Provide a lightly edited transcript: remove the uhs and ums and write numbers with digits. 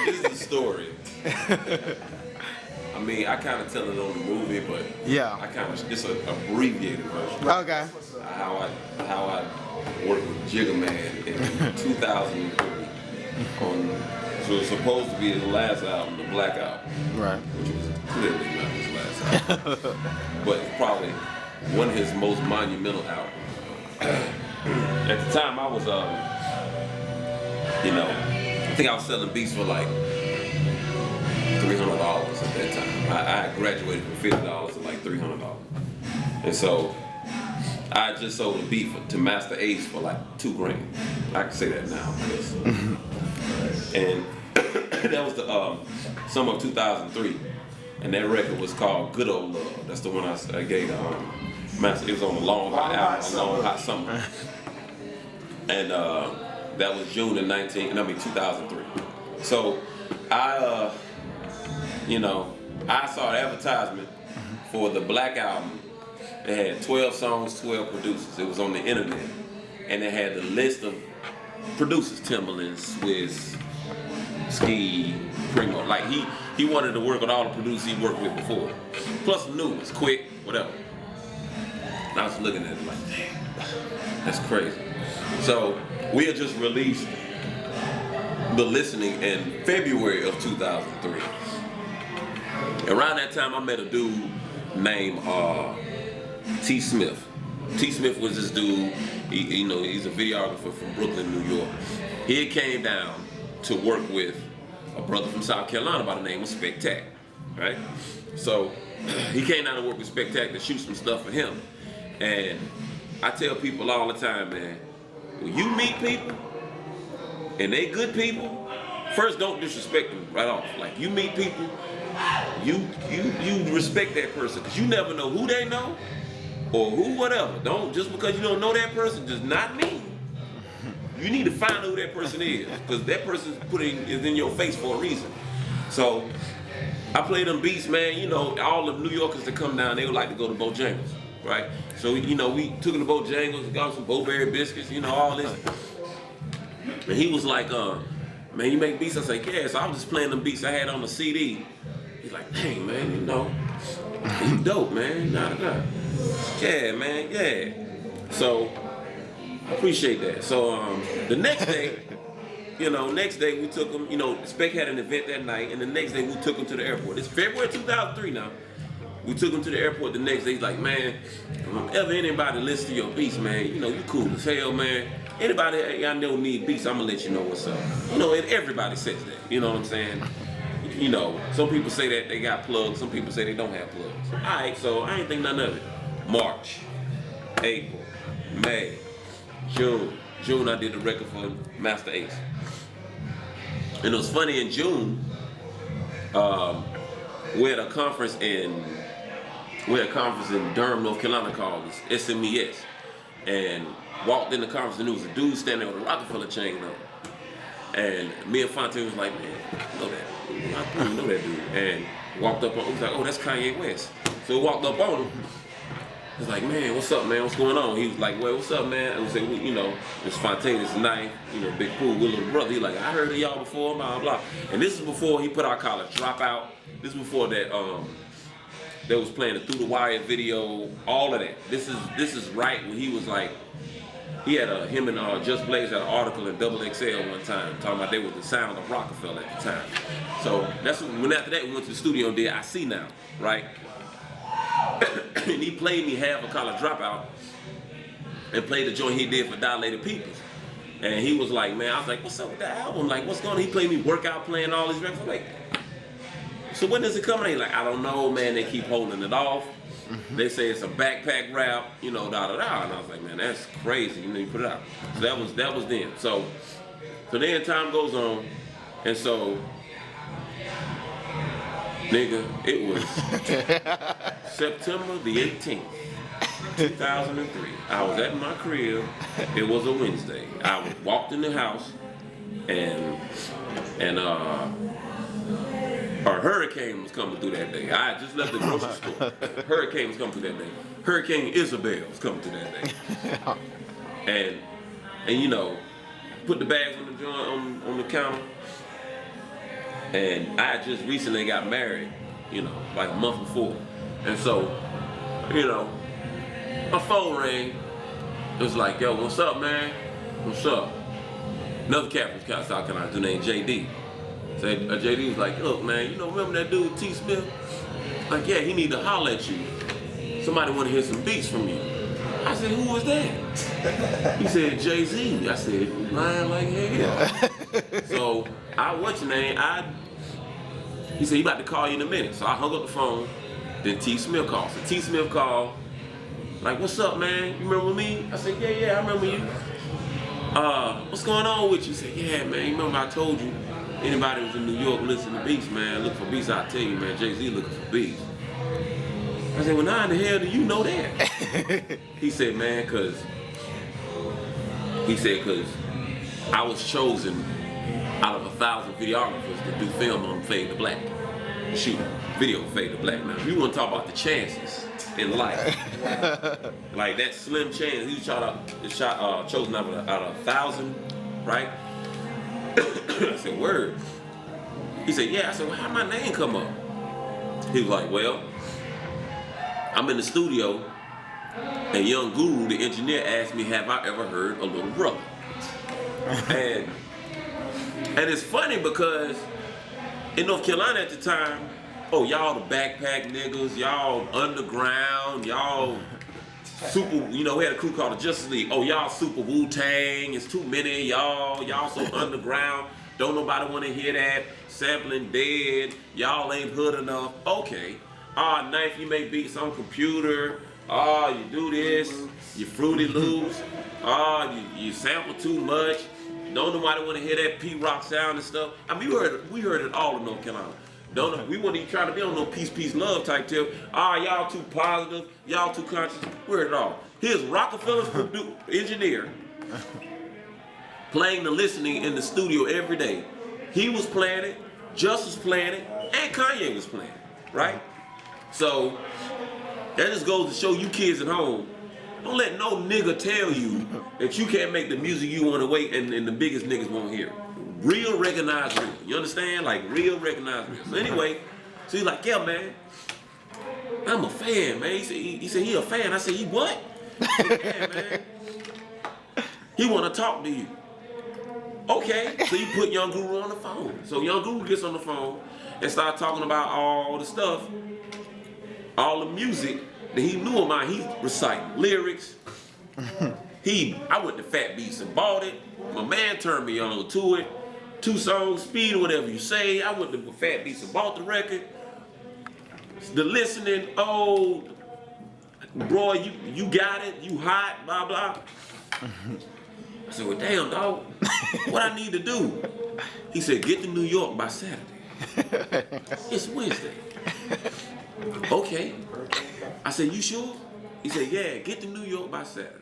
This is the story. I mean, I kind of tell it on the movie, but Yeah. I kind of it's an abbreviated version. Okay. How I worked with Jigga Man in 2003 on. So it was supposed to be his last album, the Black Album, Right. which was clearly not his last album, but it's probably one of his most monumental albums. At the time, I was, I think I was selling beats for like $300 at that time. I graduated from $50 to like $300, and so I just sold a beat to Master Ace for like $2,000. I can say that now, and that was the summer of 2003, and that record was called Good Old Love. That's the one I gave Master. It was on the Long Hot album, Long Hot Summer, and that was June of 2003. So I saw an advertisement for the Black Album. It had 12 songs, 12 producers. It was on the internet, and it had the list of producers: Timbaland, Swizz, Ski, Primo. Like he wanted to work with all the producers he worked with before, plus the new ones, Quick, whatever. And I was looking at it like, damn, that's crazy. So we had just released The Listening in February of 2003. Around that time, I met a dude named T. Smith. T. Smith was this dude. He's a videographer from Brooklyn, New York. He came down to work with a brother from South Carolina by the name of Spectac, right? So he came down to work with Spectac to shoot some stuff for him. And I tell people all the time, man, when you meet people and they good people, first don't disrespect them right off. Like you meet people, you respect that person, because you never know who they know or who whatever. Don't, just because you don't know that person does not mean you need to find out who that person is, because that person is in your face for a reason. So I play them beats, man. All the New Yorkers that come down, they would like to go to Bojangles, right? So we took them to Bojangles, got some Bo-Berry biscuits, all this. And he was like, man, you make beats? I said, yeah. So I was just playing them beats I had on the CD. He's like, dang, man, you dope, man. Nah. Yeah, man, yeah. So I appreciate that. So the next day, we took him, Spec had an event that night, and the next day we took him to the airport. It's February 2003 now. We took him to the airport the next day. He's like, man, if ever anybody listen to your beats, man, you cool as hell, man. Anybody I know need beats, I'm gonna let you know what's up. And everybody says that, you know what I'm saying? Some people say that they got plugs, some people say they don't have plugs. Alright, so I ain't think none of it. March, April, May, June. June I did the record for Master Ace. And it was funny, in June, we had a conference in Durham, North Carolina called SMES. And walked in the conference, and there was a dude standing with a Rockefeller chain on. And me and Fontaine was like, man, I know that dude. And walked up on him, he was like, oh, that's Kanye West. So we walked up on him. He was like, man, what's up, man? What's going on? He was like, well, what's up, man? And we said, it's Fontaine, it's Knife, Big Pooh, we're little brother. He like, I heard of y'all before, blah, blah. And this is before he put out College Dropout. This is before that, they was playing the Through the Wire video, all of that. This is right when he was like, he had him and Just Blaze had an article in Double XL one time talking about they were the sound of Rockefeller at the time. So that's when after that we went to the studio and did I See Now, right? And he played me half of College Dropout and played the joint he did for Dilated Peoples. And he was like, man, I was like, what's up with that album? Like, what's going on? He played me Workout, playing all these records. I'm like, so when does it come out? He's like, I don't know, man. They keep holding it off. They say it's a backpack rap, And I was like, man, that's crazy. You put it out. So that was then. So then time goes on, and so, nigga, it was September the 18th, 2003. I was at my crib. It was a Wednesday. I walked in the house, and a hurricane was coming through that day. I had just left the grocery store. Hurricane was coming through that day. Hurricane Isabel was coming through that day. And put the bags on the counter. And I just recently got married, you know, like a month before. And so, you know, my phone rang. It was like, yo, what's up, man? What's up? Another cat from South Carolina, dude named JD. So JD was like, look, man, you know, remember that dude T. Smith? Like, yeah, he need to holler at you. Somebody want to hear some beats from you. I said, who was that? He said, Jay-Z. I said, man, like, hell yeah. So what's your name? He said, he about to call you in a minute. So I hung up the phone. Then T. Smith called. So T. Smith called, like, what's up, man? You remember me? I said, yeah, I remember you. What's going on with you? He said, yeah, man, you remember I told you, anybody who's in New York listening to beats, man, look for beats. I tell you, man, Jay-Z looking for beats. I said, well, how in the hell do you know that? He said, man, cause I was chosen out of 1,000 videographers to do film on Fade to Black. Shoot, video Fade to Black. Now, if you want to talk about the chances in life, like that slim chance, he was chosen out of 1,000, right? I said, word. He said, yeah. I said, well, how'd my name come up? He was like, well, I'm in the studio, and Young Guru, the engineer, asked me, have I ever heard a Little Brother? And it's funny because in North Carolina at the time, oh, y'all the backpack niggas, y'all underground, y'all super, you know, we had a crew called the Justice League. Oh, y'all super Wu-Tang, it's too many, y'all so underground, don't nobody want to hear that, sampling dead, y'all ain't hood enough. Okay. Knife, you make beats on computer. You do this. You Fruity Loops. You sample too much. Don't nobody want to hear that P-Rock sound and stuff. I mean, we heard it all in North Carolina. We weren't even trying to be on no peace, love type tip. Y'all too positive. Y'all too conscious. We heard it all. Here's Rockefeller's engineer playing the listening in the studio every day. He was playing it, Justice playing it, and Kanye was playing it, right? So that just goes to show you kids at home, don't let no nigga tell you that you can't make the music you want to wait and the biggest niggas won't hear it. Real recognize real. You understand? Like real recognize real. So anyway, so he's like, yeah, man, I'm a fan, man. He said he a fan. I said, he what? He said, yeah, man. He want to talk to you. Okay, so you put Young Guru on the phone. So Young Guru gets on the phone and start talking about all the stuff, all the music that he knew of mine. He recited lyrics. I went to Fat Beats and bought it. My man turned me on to it. 2 songs, speed or whatever you say. I went to Fat Beats and bought the record. The listening, oh, bro, you got it, you hot, blah, blah. I said, well, damn, dog, what I need to do? He said, get to New York by Saturday. It's Wednesday. Okay. I said, you sure? He said, yeah, get to New York by Saturday.